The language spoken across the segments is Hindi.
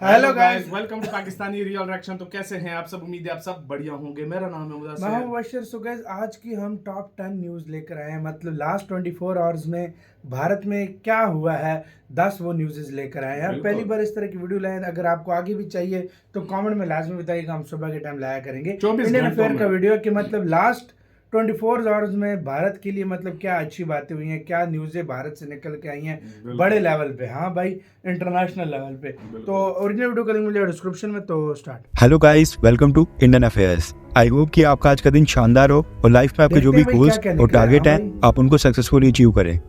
Hello guys, welcome to Pakistani real reaction. तो कैसे हैं आप सब? उम्मीद है आप सब बढ़िया होंगे। मेरा नाम है मुदस्सिर। मैं हूं मुबश्शिर। सो गाइस, आज की हम टॉप 10 न्यूज़ लेकर आए हैं। मतलब लास्ट 24 आवर्स में भारत में क्या हुआ है, 10 वो न्यूज़ लेकर आए हैं। यार पहली बार इस तरह की वीडियो लाए। अगर आपको आगे भी चाहिए तो कमेंट में लाजमी बताइएगा, हम सुबह के टाइम लाया करेंगे। 24 इंडियन घंटों अफेयर का में। वीडियो कि मतलब लास्ट 24 आवर्स में भारत के लिए मतलब क्या अच्छी बातें हुई हैं, क्या न्यूज़ें भारत से निकल के आई हैं बड़े लेवल पे। हाँ भाई, इंटरनेशनल लेवल पे। तो ओरिजिनल वीडियो का लिंक मिलेगा डिस्क्रिप्शन में। तो start. Hello guys, welcome to Indian affairs. I hope कि आपका आज का दिन शानदार हो और लाइफ में आपके जो भी देखते हैं भाई गोल्स क्या-क्या और निकला है। टारगेट हाँ हैं आप उनको सक्सेसफुली अचीव करें।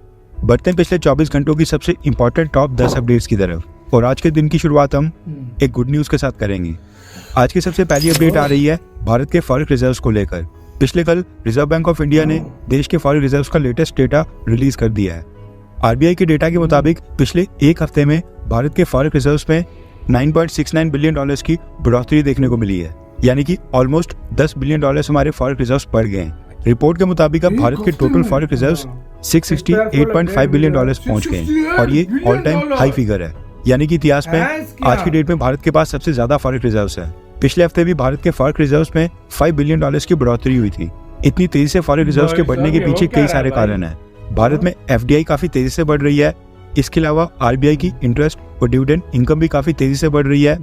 बढ़ते हैं पिछले 24 घंटों की सबसे इंपॉर्टेंट टॉप 10 अपडेट्स की तरफ। और आज के दिन की शुरुआत हम एक गुड न्यूज़ के साथ करेंगे। आज की सबसे पहली अपडेट आ रही है भारत के फॉरेक्स रिजर्व्स को लेकर। पिछले कल रिजर्व बैंक ऑफ इंडिया ने देश के फॉरेक्स रिजर्व्स का लेटेस्ट डेटा रिलीज कर दिया है। आरबीआई के डेटा के मुताबिक पिछले एक हफ्ते में भारत के फॉरेक्स रिजर्व्स में $9.69 बिलियन की बढ़ोतरी देखने को मिली है, यानी कि ऑलमोस्ट $10 बिलियन हमारे फॉरेक्स रिजर्व्स बढ़ गए हैं। रिपोर्ट के मुताबिक अब भारत के टोटल फॉरेक्स रिजर्व्स $668.5 बिलियन पहुंच गए हैं और ये ऑल टाइम हाई फिगर है, यानी कि इतिहास में आज की डेट में भारत के पास सबसे ज्यादा फॉरेक्स रिजर्व्स है। पिछले हफ्ते भी भारत के फॉरेक्स रिजर्व्स में $5 बिलियन की बढ़ोतरी हुई थी। इतनी तेजी से फॉरेक्स रिजर्व्स के बढ़ने के पीछे कई सारे कारण हैं। भारत में एफडीआई काफी तेजी से बढ़ रही है। इसके अलावा आरबीआई की इंटरेस्ट और डिविडेंड इनकम भी काफी तेजी से बढ़ रही है।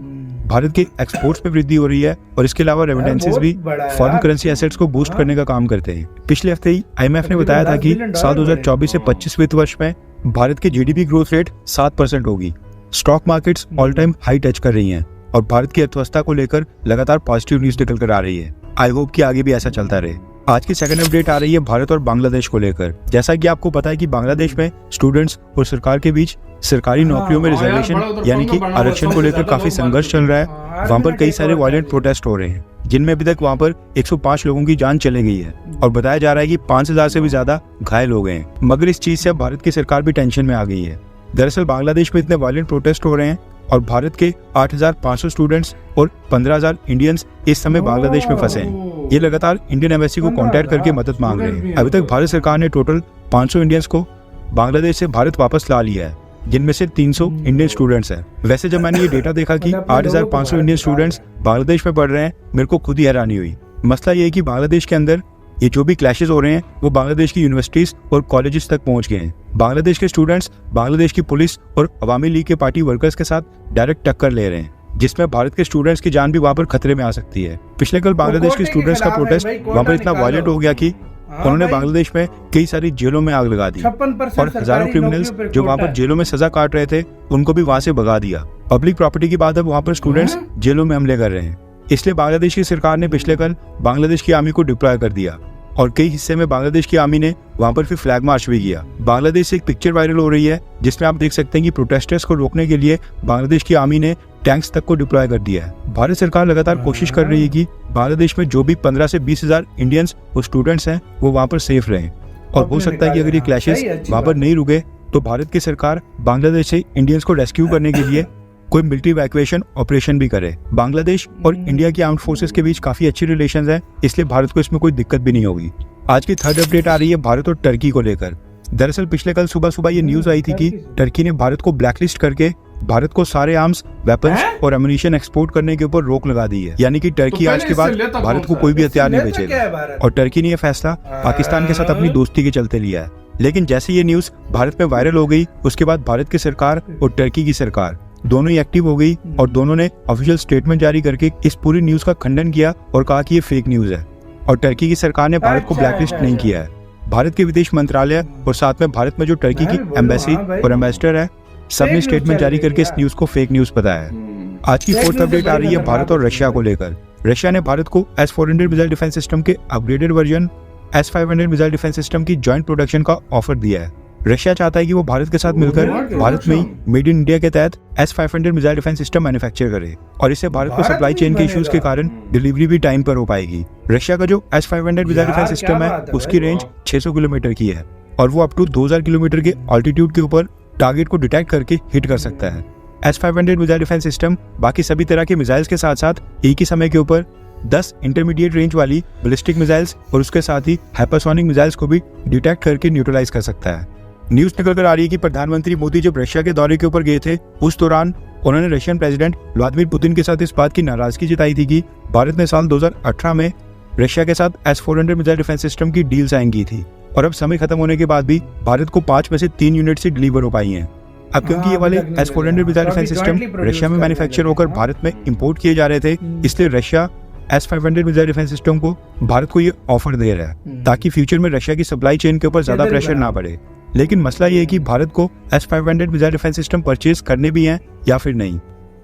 भारत के एक्सपोर्ट्स में वृद्धि हो रही है और इसके अलावा रेमिटेंसेस भी फॉरेन करेंसी एसेट्स को बूस्ट करने का काम करते हैं। पिछले हफ्ते ही आईएमएफ ने बताया था कि साल 2024 से 25 वित्त वर्ष में भारत की जीडीपी ग्रोथ रेट 7% होगी। Stock markets all time high touch कर रही हैं और भारत की अर्थव्यवस्था को लेकर लगातार पॉजिटिव न्यूज निकल कर आ रही है। आई होप कि आगे भी ऐसा चलता रहे। आज की सेकंड अपडेट आ रही है भारत और बांग्लादेश को लेकर। जैसा कि आपको पता है कि बांग्लादेश में स्टूडेंट्स और सरकार के बीच सरकारी नौकरियों में रिजर्वेशन यानी कि आरक्षण को लेकर काफी संघर्ष चल रहा है। वहाँ पर कई सारे वायलेंट प्रोटेस्ट हो रहे हैं, जिनमें अभी तक वहाँ पर 105 लोगों की जान चली गई है और बताया जा रहा है कि 5000 से भी ज्यादा घायल हो गए हैं। मगर इस चीज से अब भारत की सरकार भी टेंशन में आ गई है। दरअसल बांग्लादेश में इतने वायलेंट प्रोटेस्ट हो रहे हैं और भारत के 8500 स्टूडेंट्स और 15000 इंडियंस इस समय बांग्लादेश में फंसे हैं। ये लगातार इंडियन एम्बेसी को कांटेक्ट करके मदद मांग रहे हैं। अभी तक भारत सरकार ने टोटल 500 इंडियंस को बांग्लादेश से भारत वापस ला लिया है, जिनमें से 300 इंडियन स्टूडेंट्स हैं। वैसे जब मैंने ये डेटा देखा कि 8500 इंडियन स्टूडेंट्स बांग्लादेश में पढ़ रहे हैं, मेरे को खुद ही हैरानी हुई। मसला ये है कि बांग्लादेश के अंदर ये जो भी क्लैशेस हो रहे हैं वो बांग्लादेश की यूनिवर्सिटीज और कॉलेजेस तक पहुंच गए हैं। बांग्लादेश के स्टूडेंट्स बांग्लादेश की पुलिस और अवामी लीग के पार्टी वर्कर्स के साथ डायरेक्ट टक्कर ले रहे हैं, जिसमें भारत के स्टूडेंट्स की जान भी वहां पर खतरे में आ सकती है। पिछले कल बांग्लादेश के स्टूडेंट्स का प्रोटेस्ट वहां पर इतना वायलेंट हो गया कि उन्होंने बांग्लादेश में कई सारी जेलों में आग लगा दी और हजारों क्रिमिनल्स जो वहां पर जेलों में सजा काट रहे थे उनको भी वहां से भगा दिया। पब्लिक प्रॉपर्टी की बात अब वहां पर स्टूडेंट्स जेलों में हमले कर रहे हैं। इसलिए बांग्लादेश की सरकार ने पिछले कल बांग्लादेश की आर्मी को डिप्लॉय कर दिया और कई हिस्से में बांग्लादेश की आर्मी ने वहां पर फिर फ्लैग मार्च भी किया। बांग्लादेश से एक पिक्चर वायरल हो रही है जिसमें आप देख सकते हैं कि प्रोटेस्टर्स को रोकने के लिए बांग्लादेश की आर्मी ने टैंक्स तक को डिप्लॉय कर दिया है। भारत सरकार लगातार कोशिश कर रही है कि बांग्लादेश में जो भी 15 से 20 हजार इंडियंस और स्टूडेंट्स हैं वो वहां पर सेफ रहें। और हो सकता है कि अगर ये क्लैशेस वहां पर नहीं रुके तो भारत की सरकार बांग्लादेश से इंडियंस को रेस्क्यू करने के लिए कोई मिलिट्री इवैक्यूएशन ऑपरेशन भी करे। बांग्लादेश और इंडिया की आर्म्ड फोर्सेस के बीच काफी अच्छी रिलेशंस है, इसलिए भारत को इसमें कोई दिक्कत भी नहीं होगी। आज की थर्ड अपडेट आ रही है भारत और टर्की को लेकर। दरअसल पिछले कल सुबह ये न्यूज आई थी कि टर्की ने भारत को ब्लैकलिस्ट करके भारत को सारे आर्म्स, वेपन्स और एमुनिशन एक्सपोर्ट करने के ऊपर रोक लगा दी है, यानी कि टर्की आज के बाद भारत को कोई भी हथियार नहीं बेचेगा। और टर्की ने यह फैसला पाकिस्तान के साथ अपनी दोस्ती के चलते लिया है। लेकिन जैसे ये न्यूज भारत में वायरल हो गई उसके बाद भारत की सरकार और टर्की की सरकार दोनों ही एक्टिव हो गई और दोनों ने ऑफिशियल स्टेटमेंट जारी करके इस पूरी न्यूज का खंडन किया और कहा कि ये फेक न्यूज है और टर्की की सरकार ने भारत को ब्लैकलिस्ट नहीं किया है। भारत के विदेश मंत्रालय और साथ में भारत में जो टर्की की एम्बेसी और एम्बेसडर है सबने स्टेटमेंट जारी करके इस न्यूज को फेक न्यूज बताया है। आज की फोर्थ अपडेट आ रही है भारत और रशिया को लेकर। रशिया ने भारत को S-400 मिसाइल डिफेंस सिस्टम के upgraded version S-500 missile defence system की जॉइंट प्रोडक्शन का ऑफर दिया है। रशिया चाहता है कि वो भारत के साथ मिलकर भारत में ही मेड इन इंडिया के तहत S-500 missile defence system manufacture करे और इससे भारत को सप्लाई चेन के इश्यूज के कारण डिलीवरी भी टाइम पर हो पाएगी। रशिया का जो S-500 मिसाइल डिफेंस सिस्टम है उसकी रेंज 600 किलोमीटर की है और वो अप टू 2000 किलोमीटर के ऑल्टीट्यूड के ऊपर टारगेट को डिटेक्ट करके हिट कर सकता है। S-500 मिसाइल डिफेंस सिस्टम बाकी सभी तरह के मिसाइल्स के साथ साथ एक ही समय के ऊपर 10 इंटरमीडिएट रेंज वाली बैलिस्टिक मिसाइल्स और उसके साथ ही हाइपरसोनिक मिसाइल्स को भी डिटेक्ट करके न्यूट्रलाइज कर सकता है। न्यूज निकल कर आ रही है कि प्रधानमंत्री मोदी जब रशिया के दौरे के ऊपर गए थे उस दौरान उन्होंने रशियन प्रेसिडेंट व्लादिमीर पुतिन के साथ इस बात की नाराजगी जताई थी कि भारत ने साल 2018 में रशिया के साथ S-400 मिसाइल डिफेंस सिस्टम की डील साइन की थी और अब समय खत्म होने के बाद भी भारत को 5 में से 3 यूनिट से डिलीवर हो पाई हैं। अब क्योंकि ये वाले S-400 missile defence system Russia में मैन्युफैक्चर होकर भारत में इंपोर्ट किए जा रहे थे, इसलिए Russia S-500 missile defence system को भारत को ये ऑफर दे रहा है ताकि फ्यूचर में रशिया की सप्लाई चेन के ऊपर ज्यादा प्रेशर ना पड़े। लेकिन मसला ये है कि भारत को S-500 missile defence system purchase करने भी हैं या फिर नहीं,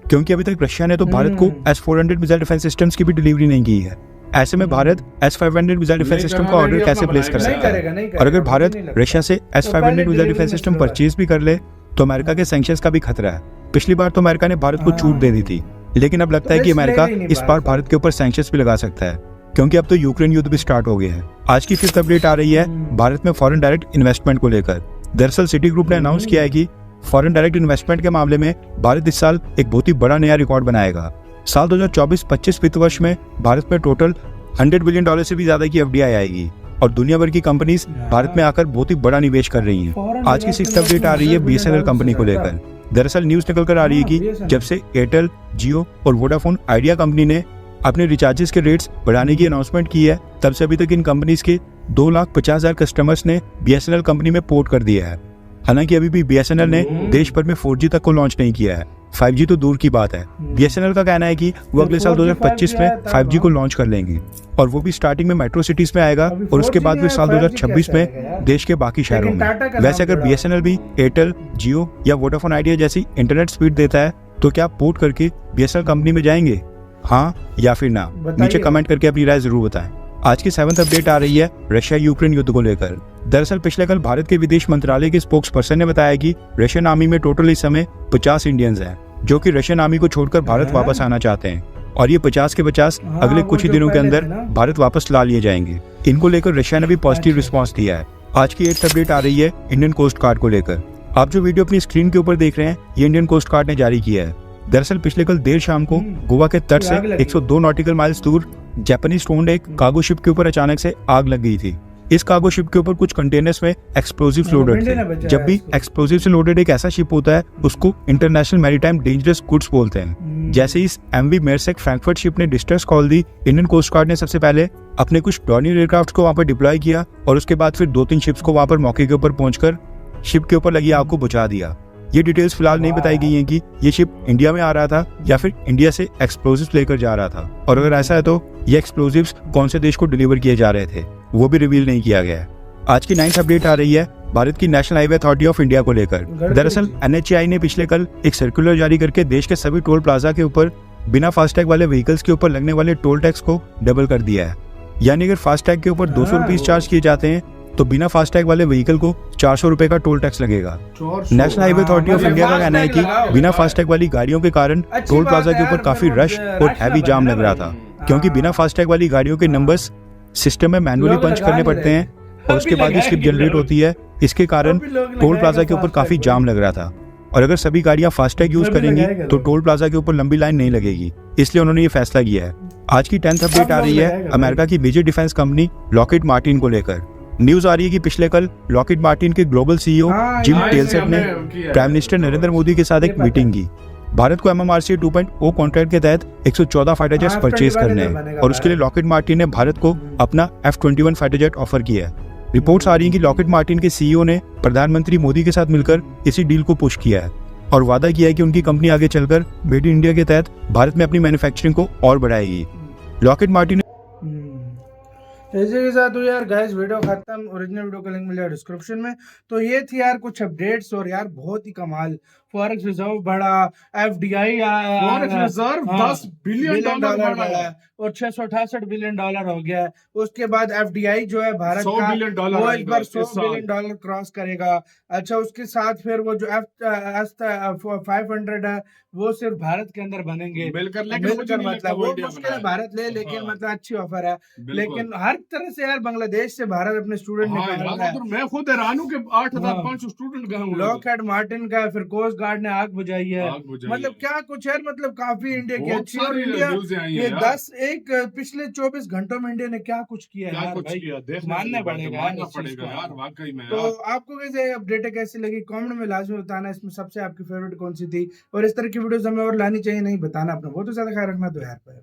क्योंकि अभी तक रशिया ने तो भारत को S-400 मिसाइल डिफेंस सिस्टम्स की भी डिलीवरी नहीं की है। ऐसे में Bharat S-500 missile defence system का ऑर्डर कैसे प्लेस कर सकता है? और अगर भारत रशिया से S-500 missile defence system purchase भी कर ले तो अमेरिका के सैंक्शंस का भी खतरा है। पिछली बार तो अमेरिका ने भारत को छूट दे दी थी, लेकिन अब लगता है कि अमेरिका इस बार भारत के ऊपर सैंक्शंस भी लगा सकता है, क्योंकि अब तो यूक्रेन युद्ध भी स्टार्ट हो गया है। आज की 5th अपडेट आ रही है भारत में फॉरेन डायरेक्ट इन्वेस्टमेंट को लेकर। दरअसल सिटी ग्रुप ने अनाउंस किया है कि फॉरेन डायरेक्ट इन्वेस्टमेंट के मामले में भारत इस साल एक बहुत ही बड़ा नया रिकॉर्ड बनाएगा। साल 2024-25 वित्त वर्ष में भारत में टोटल $100 बिलियन से भी ज्यादा की FDI आएगी और दुनिया भर की कंपनीज भारत में आकर बहुत ही बड़ा निवेश कर रही हैं। आज की 6th अपडेट आ रही है BSNL कंपनी को लेकर। दरअसल न्यूज निकल कर आ रही है कि जब से एयरटेल, जियो और वोडाफोन आइडिया कंपनी ने अपने रिचार्जेस के रेट्स बढ़ाने की अनाउंसमेंट की है, तब से अभी तक इन कंपनीज के 2,50,000 कस्टमर्स ने BSNL कंपनी में पोर्ट कर दिया है। हालांकि अभी भी BSNL ने देश भर में 4G तक को लॉन्च नहीं किया है, 5G तो दूर की बात है। BSNL का कहना है कि वो अगले साल 2025 में 5G को लॉन्च कर लेंगे और वो भी स्टार्टिंग में मेट्रो सिटीज में आएगा और उसके बाद फिर साल 2026 में देश के बाकी शहरों में। वैसे अगर BSNL भी एयरटेल, जियो या वोडाफोन आइडिया जैसी इंटरनेट स्पीड देता है तो क्या आप पोर्ट करके BSNL कंपनी में जाएंगे, हाँ या फिर ना? नीचे कमेंट करके अपनी राय जरूर बताएं। आज की 7th अपडेट आ रही है रशिया यूक्रेन युद्ध को लेकर। दरअसल पिछले कल भारत के विदेश मंत्रालय के स्पोक्स पर्सन ने बताया कि रशियन आर्मी में टोटल इस समय 50 इंडियंस हैं जो कि रशियन आर्मी को छोड़कर भारत वापस आना चाहते हैं और ये 50 के 50 अगले कुछ ही दिनों के अंदर भारत वापस ला लिए जाएंगे। इनको लेकर रशिया ने भी पॉजिटिव रिस्पॉन्स दिया है। आज की 8th अपडेट आ रही है इंडियन कोस्ट गार्ड को लेकर। आप जो वीडियो अपनी स्क्रीन के ऊपर देख रहे हैं ये इंडियन कोस्ट गार्ड ने जारी किया है। दरअसल पिछले कल देर शाम को गोवा के तट से 102 नॉटिकल माइल्स दूर जापानीज ओन्ड एक कार्गो शिप के ऊपर अचानक से आग लग गई थी। इस कार्गो शिप के ऊपर कुछ कंटेनर्स में एक्सप्लोजिव्स लोडेड थे। जब भी एक्सप्लोजिव से लोडेड एक ऐसा शिप होता है उसको इंटरनेशनल मैरीटाइम डेंजरस गुड्स बोलते हैं। जैसे इस MV मेरसेक फ्रैंकफर्ट शिप ने डिस्ट्रेस कॉल दी, इंडियन कोस्ट गार्ड ने सबसे पहले अपने कुछ डॉर्नियर एयरक्राफ्ट को वहां पर डिप्लॉय किया और उसके बाद फिर 2-3 शिप्स को वहां पर मौके के ऊपर पहुंचकर शिप के ऊपर लगी आग को बुझा दिया। ये डिटेल्स फिलहाल नहीं बताई गई हैं कि ये शिप इंडिया में आ रहा था या फिर इंडिया से एक्सप्लोजिव्स लेकर जा रहा था, और अगर ऐसा है तो ये एक्सप्लोजिव्स कौन से देश को डिलीवर किए जा रहे थे वो भी रिवील नहीं किया गया है। आज की 9th अपडेट आ रही है भारत की national highway authority of India को लेकर। दरअसल NHAI ने पिछले कल एक सर्कुलर जारी करके देश के सभी टोल प्लाजा के ऊपर बिना फास्टैग वाले व्हीकल्स के ऊपर लगने वाले टोल टैक्स को डबल कर दिया है। यानी अगर फास्टैग के ऊपर 200 रुपीज चार्ज किए जाते हैं तो बिना फास्टैग वाले व्हीकल को 400 रुपए का टोल टैक्स लगेगा। National highway authority of India का कहना है कि बिना फास्टैग वाली गाड़ियों के कारण टोल प्लाजा के ऊपर काफी रश और हैवी जाम लग रहा था, क्योंकि बिना फास्टैग वाली गाड़ियों के नंबर्स सिस्टम में मैनुअली पंच करने पड़ते हैं और उसके बाद ही स्लिप जनरेट होती है। इसके कारण टोल प्लाजा के ऊपर काफी जाम लग रहा था और अगर सभी गाड़ियां फास्टैग यूज करेंगी तो टोल प्लाजा के ऊपर लंबी लाइन नहीं लगेगी, इसलिए उन्होंने ये फैसला किया है। आज की 10th अपडेट आ रही है अमेरिका की major defence company Lockheed Martin को लेकर। न्यूज आ रही है कि पिछले कल लॉकहीड मार्टिन के ग्लोबल CEO जिम टेलसेट ने प्राइम मिनिस्टर नरेंद्र मोदी के साथ एक मीटिंग की। भारत को MMRCA 2.0 कॉन्ट्रैक्ट के तहत 114 फाइटर जेट्स परचेज करने हैं और उसके लिए लॉकहीड मार्टिन ने भारत को अपना F-21 फाइटर जेट ऑफर किया है। रिपोर्ट्स आ रही हैं कि लॉकहीड मार्टिन के CEO ने प्रधानमंत्री मोदी के साथ मिलकर इसी डील को पुश किया है और वादा किया है कि उनकी कंपनी आगे चलकर मेड इन इंडिया के तहत भारत में अपनी मैन्युफैक्चरिंग को और बढ़ाएगी। लॉकहीड मार्टिन इसी के साथ तो यार गाइस वीडियो खत्म। ओरिजिनल वीडियो का लिंक मिलेगा डिस्क्रिप्शन में। तो ये थी यार कुछ अपडेट्स और यार बहुत ही कमाल। फॉरेक्स रिजर्व बढ़ा, FDI फॉरेक्स रिजर्व $10 बिलियन बढ़ा और $668 बिलियन हो गया है। उसके बाद FDI जो है भारत का वो इस बार $100 बिलियन क्रॉस करेगा। अच्छा, उसके साथ फिर वो जो F-500 है वो सिर्फ भारत के अंदर बनेंगे मिलकर मतलब वो मुश्किल है भारत ले, लेकिन मतलब अच्छी ऑफर है। लेकिन हर तरह से यार बांग्लादेश से भारत अपने स्टूडेंट निकाल रहा है। मैं खुद हैरान हूं कि 8,500 स्टूडेंट गए होंगे। लॉकहीड मार्टिन का फिर कोस्ट गार्ड ने आग बुझाई है। मतलब क्या कुछ यार, मतलब काफी इंडिया की अच्छी और इंडिया ये 10 एक पिछले 24 घंटों में इंडिया ने क्या कुछ किया है यार भाई, मानना पड़ेगा यार वाकई में। तो आपको कैसे अपडेट कैसी लगी कमेंट में लाजमी बताना। इसमें सबसे आपकी फेवरेट कौन सी थी और इस तरह की वीडियोस हमें और लानी चाहिए, नहीं बताना अपना, वो तो ज्यादा ख्याल रखना तो यार।